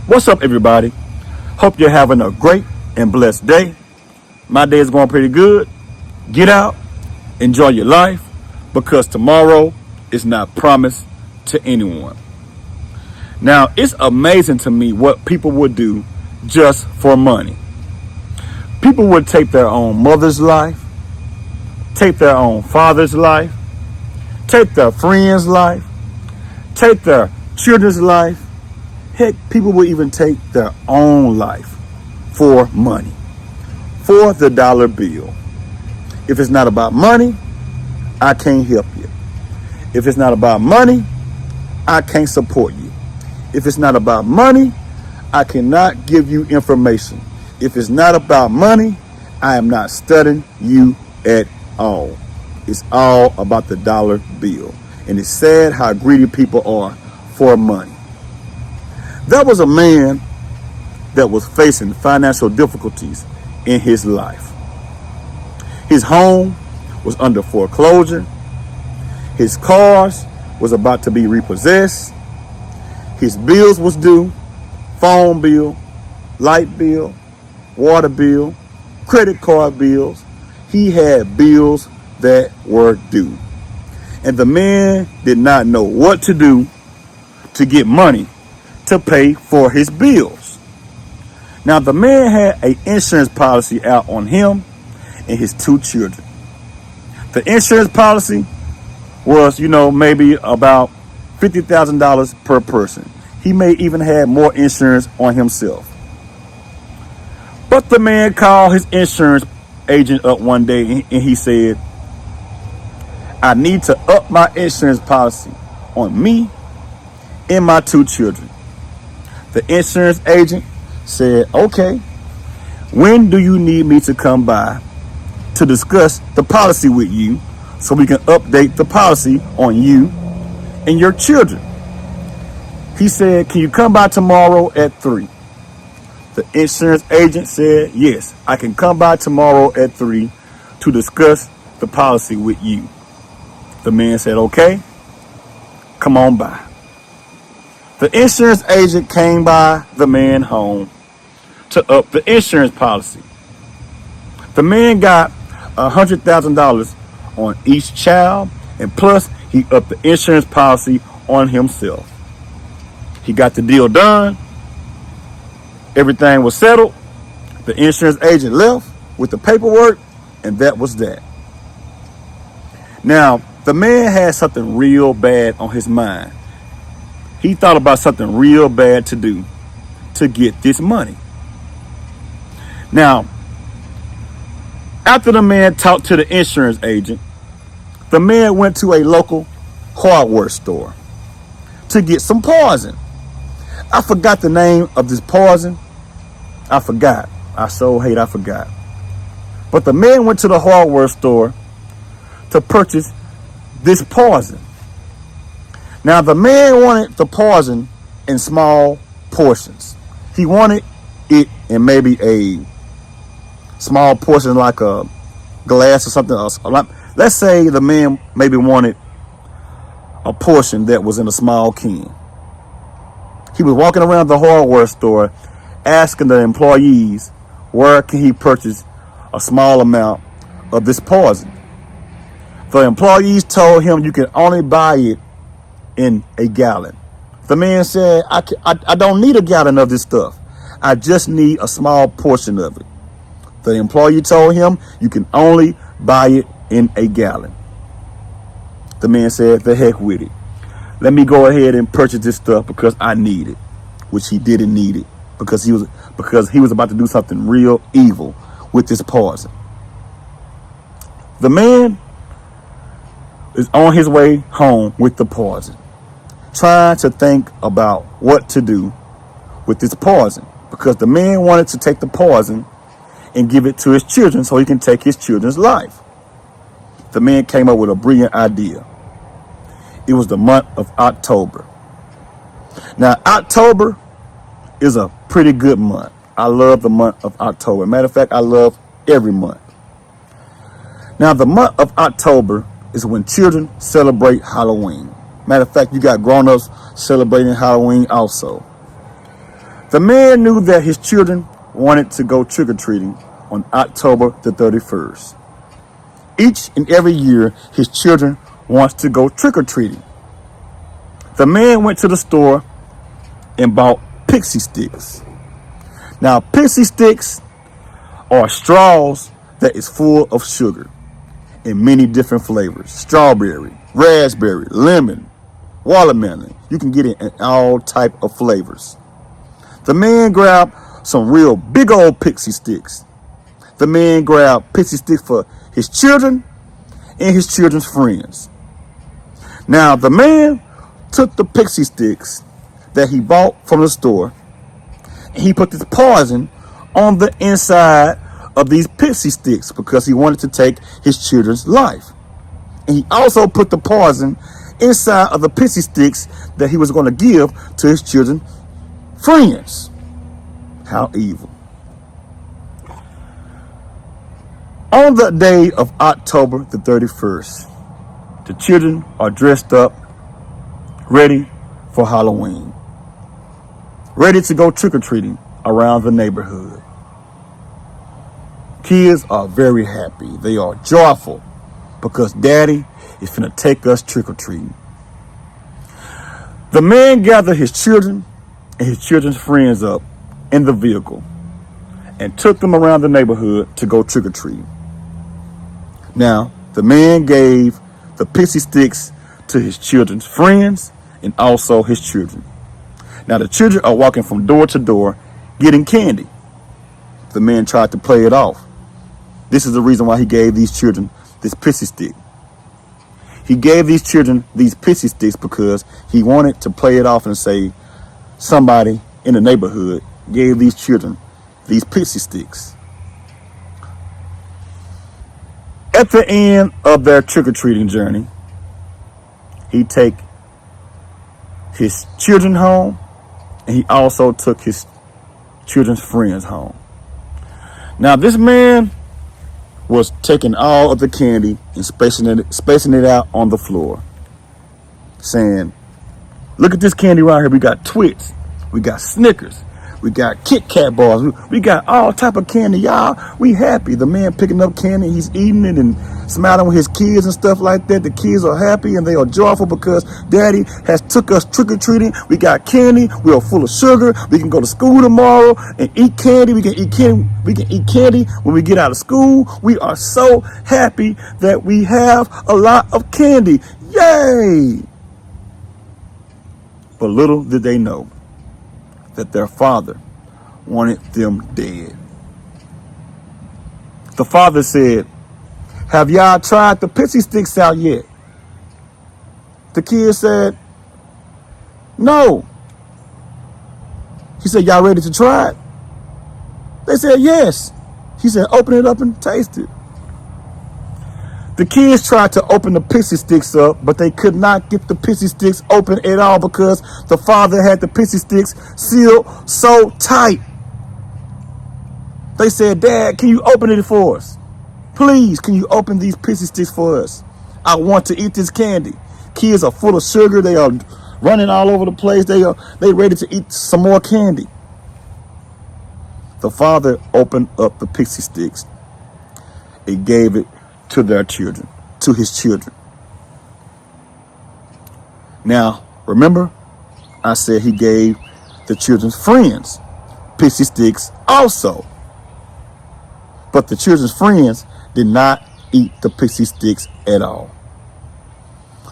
What's up, everybody? Hope you're having a great and blessed day. My day is going pretty good. Get out, enjoy your life, because tomorrow is not promised to anyone. Now, it's amazing to me what people would do just for money. People would take their own mother's life, take their own father's life, take their friend's life, take their children's life. Heck, people will even take their own life for money, for the dollar bill. If it's not about money, I can't help you. If it's not about money, I can't support you. If it's not about money, I cannot give you information. If it's not about money, I am not studying you at all. It's all about the dollar bill. And it's sad how greedy people are for money. There was a man that was facing financial difficulties in his life. His home was under foreclosure. His cars was about to be repossessed. His bills was due, phone bill, light bill, water bill, credit card bills. He had bills that were due. And the man did not know what to do to get money to pay for his bills. Now, the man had an insurance policy out on him and his two children. The insurance policy was, maybe about $50,000 per person. He may even have more insurance on himself. But the man called his insurance agent up one day and he said, I need to up my insurance policy on me and my two children. The insurance agent said, okay, when do you need me to come by to discuss the policy with you so we can update the policy on you and your children? He said, can you come by tomorrow at 3? The insurance agent said, yes, I can come by tomorrow at 3 to discuss the policy with you. The man said, okay, come on by. The insurance agent came by the man home to up the insurance policy. The man got $100,000 on each child, and plus he upped the insurance policy on himself. He got the deal done. Everything was settled. The insurance agent left with the paperwork, and that was that. Now, the man had something real bad on his mind. He thought about something real bad to do to get this money. Now, after the man talked to the insurance agent, the man went to a local hardware store to get some poison. I forgot the name of this poison. I forgot. I forgot. But the man went to the hardware store to purchase this poison. Now, the man wanted the poison in small portions. He wanted it in maybe a small portion, like a glass or something else. Let's say the man maybe wanted a portion that was in a small can. He was walking around the hardware store asking the employees where can he purchase a small amount of this poison. The employees told him you can only buy it in a gallon. The man said, I don't need a gallon of this stuff. I just need a small portion of it. The employee told him you can only buy it in a gallon. The man said, the heck with it. Let me go ahead and purchase this stuff because I need it, which he didn't need it because he was about to do something real evil with this poison. The man is on his way home with the poison, trying to think about what to do with this poison, because the man wanted to take the poison and give it to his children so he can take his children's life. The man came up with a brilliant idea. It was the month of October. Now, October is a pretty good month. I love the month of October. Matter of fact, I love every month. Now, the month of October is when children celebrate Halloween. Matter of fact, you got grown-ups celebrating Halloween also. The man knew that his children wanted to go trick-or-treating on October the 31st. Each and every year, his children want to go trick-or-treating. The man went to the store and bought pixie sticks. Now, pixie sticks are straws that is full of sugar in many different flavors. Strawberry, raspberry, lemon, watermelon. You can get it in all type of flavors. The man grabbed some real big old pixie sticks. The man grabbed pixie sticks for his children and his children's friends. Now, the man took the pixie sticks that he bought from the store and he put this poison on the inside of these pixie sticks because he wanted to take his children's life. And he also put the poison inside of the pixie sticks that he was going to give to his children's friends. How evil. On the day of October the 31st, the children are dressed up, ready for Halloween, ready to go trick-or-treating around the neighborhood. Kids are very happy. They are joyful because Daddy is finna take us trick-or-treating. The man gathered his children and his children's friends up in the vehicle and took them around the neighborhood to go trick-or-treating. Now, the man gave the pixie sticks to his children's friends and also his children. Now, the children are walking from door to door getting candy. The man tried to play it off. This is the reason why he gave these children this pixie stick. He gave these children these pixie sticks because he wanted to play it off and say somebody in the neighborhood gave these children these pixie sticks. At the end of their trick-or-treating journey, he take his children home and he also took his children's friends home. Now, this man was taking all of the candy and spacing it out on the floor, saying, look at this candy right here. We got Twix, we got Snickers, we got Kit Kat bars, we got all type of candy, y'all. We happy. The man picking up candy, he's eating it and smiling with his kids and stuff like that. The kids are happy and they are joyful because Daddy has took us trick-or-treating. We got candy, we are full of sugar. We can go to school tomorrow and eat candy. We can eat candy when we get out of school. We are so happy that we have a lot of candy. Yay! But little did they know that their father wanted them dead. The father said, have y'all tried the pixie sticks out yet? The kids said, no. He said, y'all ready to try it? They said, yes. He said, open it up and taste it. The kids tried to open the pixie sticks up, but they could not get the pixie sticks open at all because the father had the pixie sticks sealed so tight. They said, Dad, can you open it for us? Please, can you open these pixie sticks for us? I want to eat this candy. Kids are full of sugar. They are running all over the place. They ready to eat some more candy. The father opened up the pixie sticks and gave it to their children, to his children. Now, remember, I said he gave the children's friends pixie sticks also. But the children's friends did not eat the pixie sticks at all.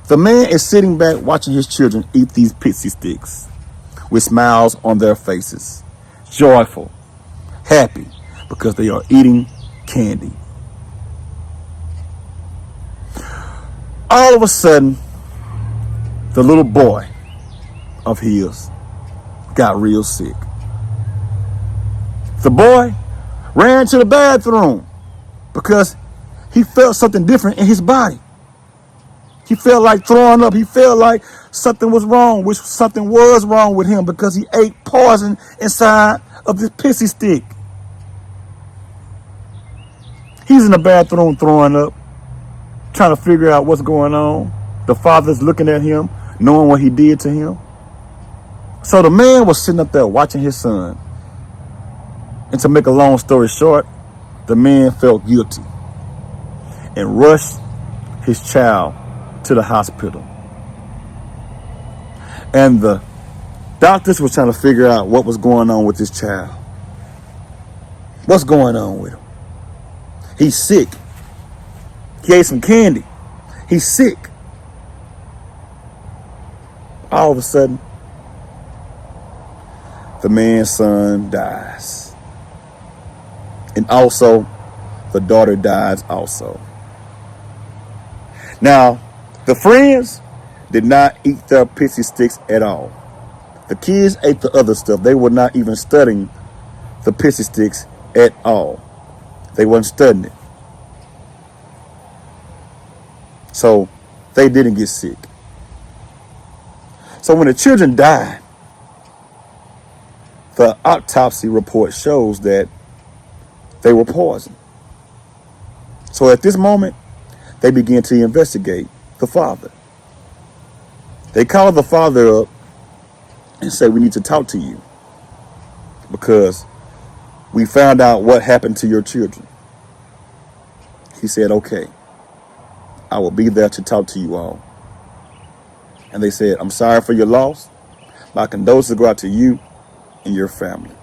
The man is sitting back watching his children eat these pixie sticks with smiles on their faces, joyful, happy, because they are eating candy. All of a sudden, the little boy of his got real sick. The boy ran to the bathroom because he felt something different in his body. He felt like throwing up. He felt like something was wrong, which something was wrong with him because he ate poison inside of this pixie stick. He's in the bathroom throwing up, trying to figure out what's going on. The father's looking at him, knowing what he did to him. So the man was sitting up there watching his son. And to make a long story short, the man felt guilty and rushed his child to the hospital. And the doctors were trying to figure out what was going on with this child. What's going on with him? He's sick. He ate some candy. He's sick. All of a sudden, the man's son dies. And also, the daughter dies also. Now, the friends did not eat their pixie sticks at all. The kids ate the other stuff. They were not even studying the pixie sticks at all. They weren't studying it. So they didn't get sick. So when the children died, the autopsy report shows that they were poisoned. So at this moment, they began to investigate the father. They called the father up and said, "We need to talk to you because we found out what happened to your children." He said, "Okay, I will be there to talk to you all." And they said, "I'm sorry for your loss. My condolences go out to you and your family."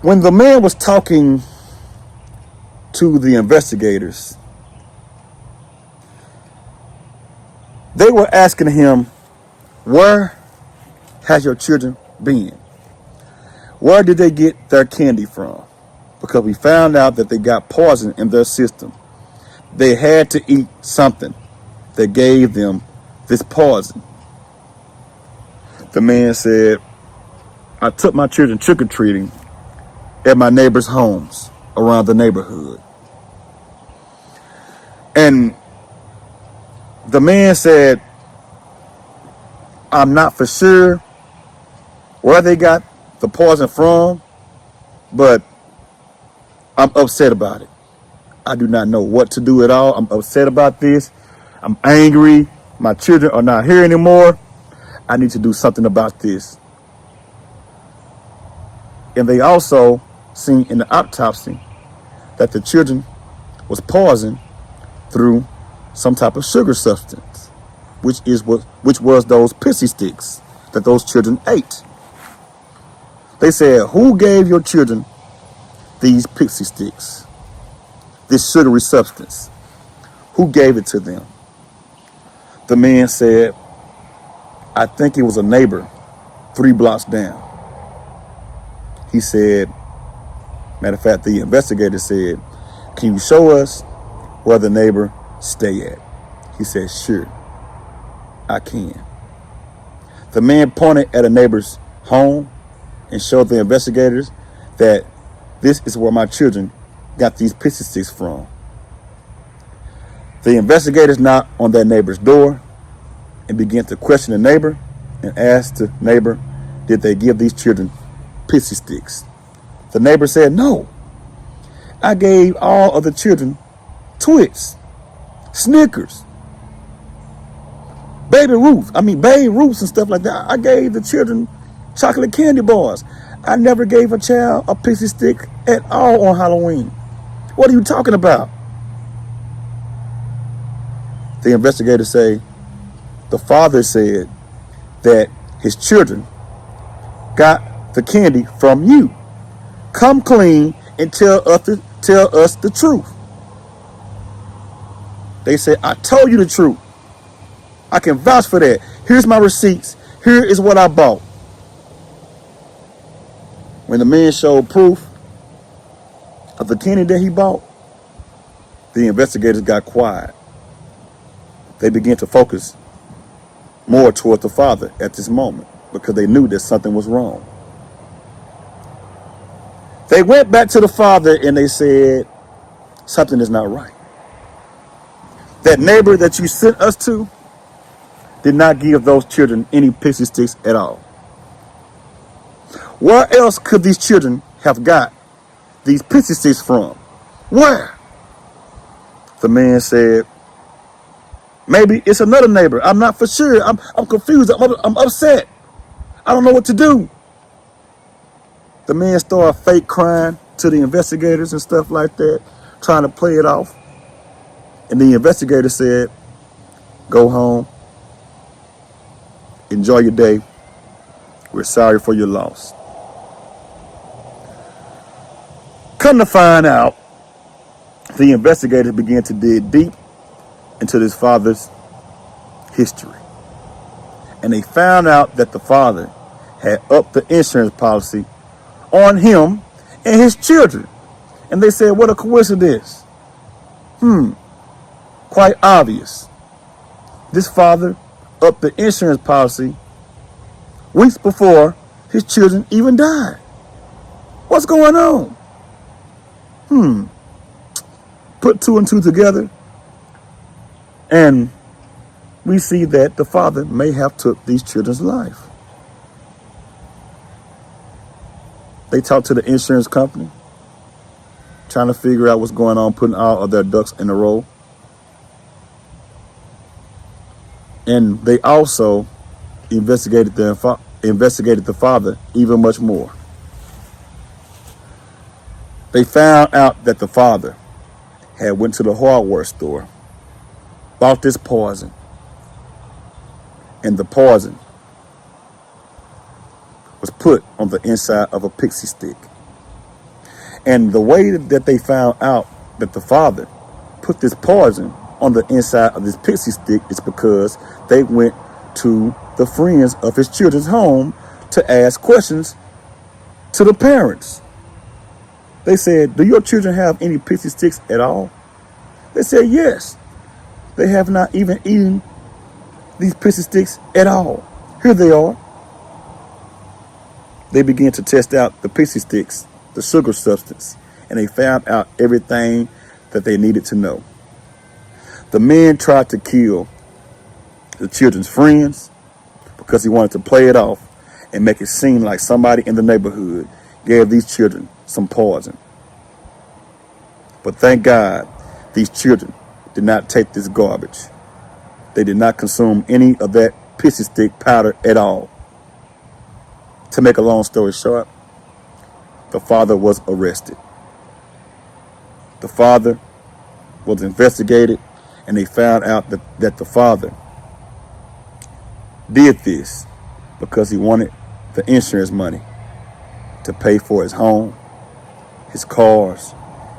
When the man was talking to the investigators, they were asking him, "Where has your children been? Where did they get their candy from?" Because we found out that they got poison in their system. They had to eat something that gave them this poison. The man said, "I took my children trick-or-treating at my neighbors' homes around the neighborhood." And the man said, "I'm not for sure where they got the poison from, but I'm upset about it. I do not know what to do at all. I'm upset about this. I'm angry. My children are not here anymore. I need to do something about this." And they also seen in the autopsy that the children was poisoned through some type of sugar substance, which was those pixie sticks that those children ate. They said, "Who gave your children these pixie sticks, this sugary substance? Who gave it to them?" The man said, "I think it was a neighbor 3 blocks down." He said, matter of fact, the investigator said, "Can you show us where the neighbor stay at?" He said, "Sure, I can." The man pointed at a neighbor's home and showed the investigators that this is where my children got these pixie sticks from. The investigators knocked on that neighbor's door and began to question the neighbor and asked the neighbor, did they give these children pixie sticks? The neighbor said, "No, I gave all of the children Twix, Snickers, Baby Ruths and stuff like that. I gave the children chocolate candy bars. I never gave a child a pixie stick at all on Halloween. What are you talking about?" The investigators say, the father said that his children got the candy from you. Come clean and tell us the truth. They said, "I told you the truth. I can vouch for that. Here's my receipts. Here is what I bought." When the man showed proof of the candy that he bought, the investigators got quiet. They began to focus more toward the father at this moment because they knew that something was wrong. They went back to the father and they said, "Something is not right. That neighbor that you sent us to did not give those children any pixie sticks at all. Where else could these children have got these pixie sticks from? Where?" The man said, Maybe it's another neighbor. I'm not for sure. I'm confused. I'm upset. I don't know what to do. The man started fake crying to the investigators and stuff like that, trying to play it off. And the investigator said, go home. Enjoy your day. We're sorry for your loss. Come to find out, the investigators began to dig deep into this father's history. And they found out that the father had upped the insurance policy on him and his children. And they said, what a coincidence. Quite obvious. This father upped the insurance policy weeks before his children even died. What's going on? Put two and two together, and we see that the father may have took these children's life. They talked to the insurance company, trying to figure out what's going on, putting all of their ducks in a row. And they also investigated the father even much more. They found out that the father had went to the hardware store, bought this poison, and the poison was put on the inside of a pixie stick. And the way that they found out that the father put this poison on the inside of this pixie stick is because they went to the friends of his children's home to ask questions to the parents. They said, do your children have any pixie sticks at all? They said, yes. They have not even eaten these pixie sticks at all. Here they are. They began to test out the pixie sticks, the sugar substance, and they found out everything that they needed to know. The man tried to kill the children's friends because he wanted to play it off and make it seem like somebody in the neighborhood gave these children some poison. But thank God, these children did not take this garbage. They did not consume any of that pixie stick powder at all. To make a long story short, the father was arrested. The father was investigated, and they found out that the father did this because he wanted the insurance money to pay for his home, his cars,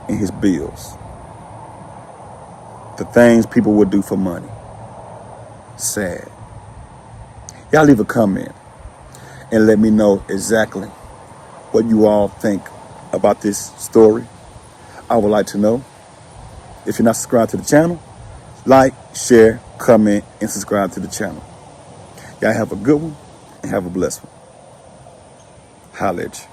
and his bills. The things people would do for money. Sad. Y'all leave a comment and let me know exactly what you all think about this story. I would like to know. If you're not subscribed to the channel, like, share, comment, and subscribe to the channel. Y'all have a good one and have a blessed one. Holla at you.